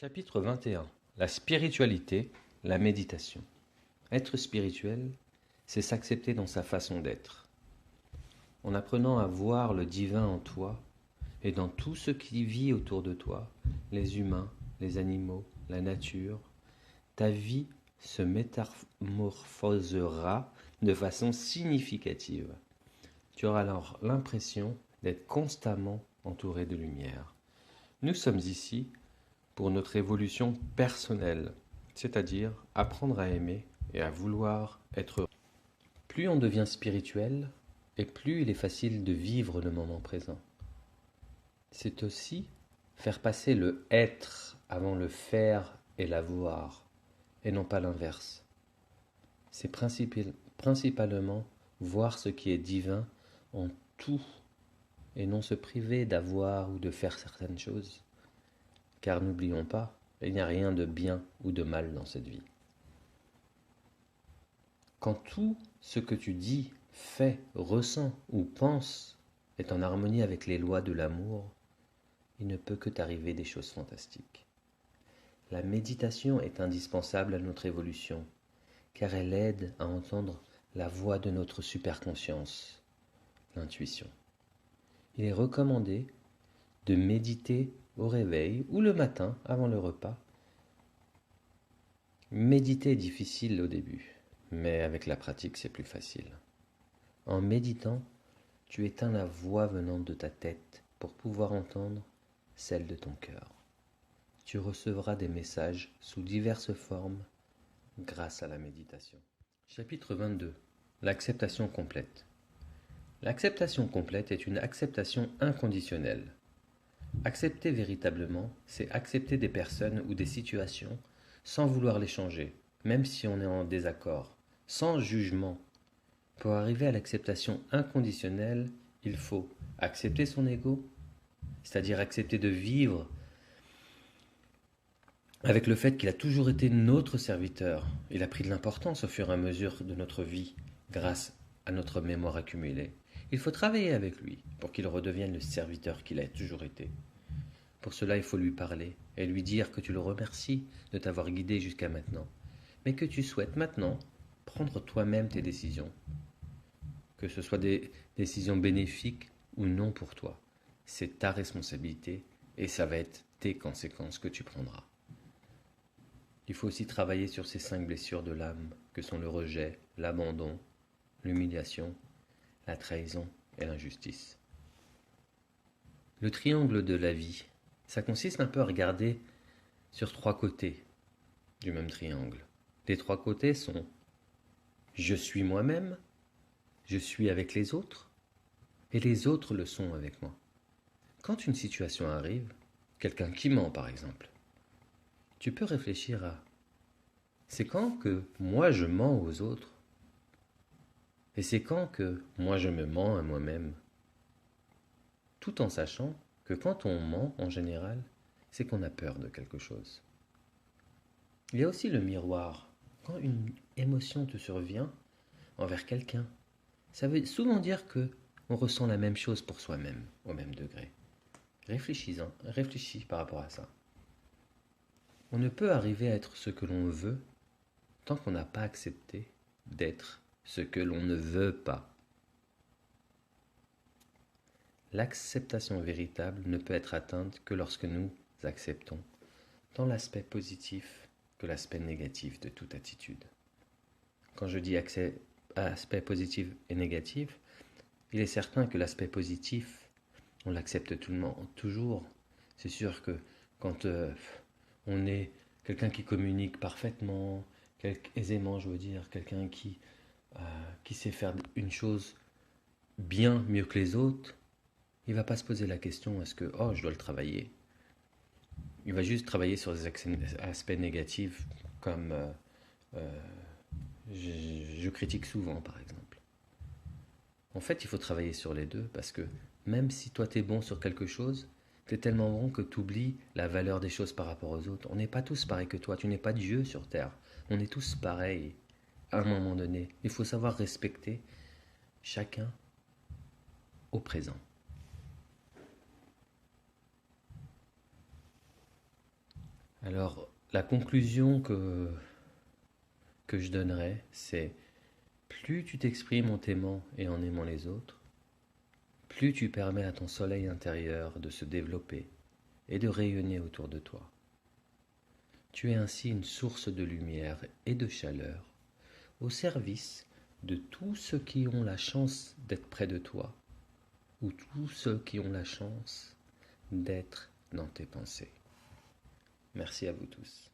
Chapitre 21. La spiritualité, la méditation. Être spirituel, c'est s'accepter dans sa façon d'être. En apprenant à voir le divin en toi et dans tout ce qui vit autour de toi, les humains, les animaux, la nature, ta vie se métamorphosera de façon significative. Tu auras alors l'impression d'être constamment entouré de lumière. Nous sommes ici pour notre évolution personnelle, c'est-à-dire apprendre à aimer et à vouloir être heureux. Plus on devient spirituel, et plus il est facile de vivre le moment présent. C'est aussi faire passer le être avant le faire et l'avoir, et non pas l'inverse. C'est principalement voir ce qui est divin en tout, et non se priver d'avoir ou de faire certaines choses. Car n'oublions pas, il n'y a rien de bien ou de mal dans cette vie. Quand tout ce que tu dis, fais, ressens ou penses est en harmonie avec les lois de l'amour, il ne peut que t'arriver des choses fantastiques. La méditation est indispensable à notre évolution, car elle aide à entendre la voix de notre superconscience, l'intuition. Il est recommandé de méditer au réveil ou le matin avant le repas. Méditer est difficile au début, mais avec la pratique c'est plus facile. En méditant, tu éteins la voix venant de ta tête pour pouvoir entendre celle de ton cœur. Tu recevras des messages sous diverses formes grâce à la méditation. Chapitre 22. L'acceptation complète. L'acceptation complète est une acceptation inconditionnelle. Accepter véritablement, c'est accepter des personnes ou des situations sans vouloir les changer, même si on est en désaccord, sans jugement. Pour arriver à l'acceptation inconditionnelle, il faut accepter son ego, c'est-à-dire accepter de vivre avec le fait qu'il a toujours été notre serviteur. Il a pris de l'importance au fur et à mesure de notre vie grâce à notre mémoire accumulée. Il faut travailler avec lui pour qu'il redevienne le serviteur qu'il a toujours été. Pour cela, il faut lui parler et lui dire que tu le remercies de t'avoir guidé jusqu'à maintenant, mais que tu souhaites maintenant prendre toi-même tes décisions, que ce soit des décisions bénéfiques ou non pour toi. C'est ta responsabilité et ça va être tes conséquences que tu prendras. Il faut aussi travailler sur ces 5 blessures de l'âme que sont le rejet, l'abandon, l'humiliation, la trahison et l'injustice. Le triangle de la vie, ça consiste un peu à regarder sur 3 côtés du même triangle. Les 3 côtés sont je suis moi-même, je suis avec les autres, et les autres le sont avec moi. Quand une situation arrive, quelqu'un qui ment par exemple, tu peux réfléchir à c'est quand que moi je mens aux autres et c'est quand que moi je me mens à moi-même, tout en sachant que quand on ment en général, c'est qu'on a peur de quelque chose. Il y a aussi le miroir. Quand une émotion te survient envers quelqu'un, ça veut souvent dire que on ressent la même chose pour soi-même, au même degré. Réfléchis par rapport à ça. On ne peut arriver à être ce que l'on veut tant qu'on n'a pas accepté d'être ce que l'on ne veut pas. L'acceptation véritable ne peut être atteinte que lorsque nous acceptons tant l'aspect positif que l'aspect négatif de toute attitude. Quand je dis aspect positif et négatif, il est certain que l'aspect positif, on l'accepte toujours. C'est sûr que quand on est quelqu'un qui communique parfaitement, aisément, je veux dire, quelqu'un qui sait faire une chose bien mieux que les autres, il ne va pas se poser la question est-ce que je dois le travailler. Il va juste travailler sur des aspects négatifs comme je critique souvent par exemple. En fait, il faut travailler sur les deux parce que même si toi t'es bon sur quelque chose, t'es tellement bon que t'oublies la valeur des choses par rapport aux autres. On n'est pas tous pareils que toi, tu n'es pas Dieu sur terre. On est tous pareils à un moment donné. Il faut savoir respecter chacun au présent. Alors, la conclusion que je donnerais, c'est plus tu t'exprimes en t'aimant et en aimant les autres, plus tu permets à ton soleil intérieur de se développer et de rayonner autour de toi. Tu es ainsi une source de lumière et de chaleur au service de tous ceux qui ont la chance d'être près de toi ou tous ceux qui ont la chance d'être dans tes pensées. Merci à vous tous.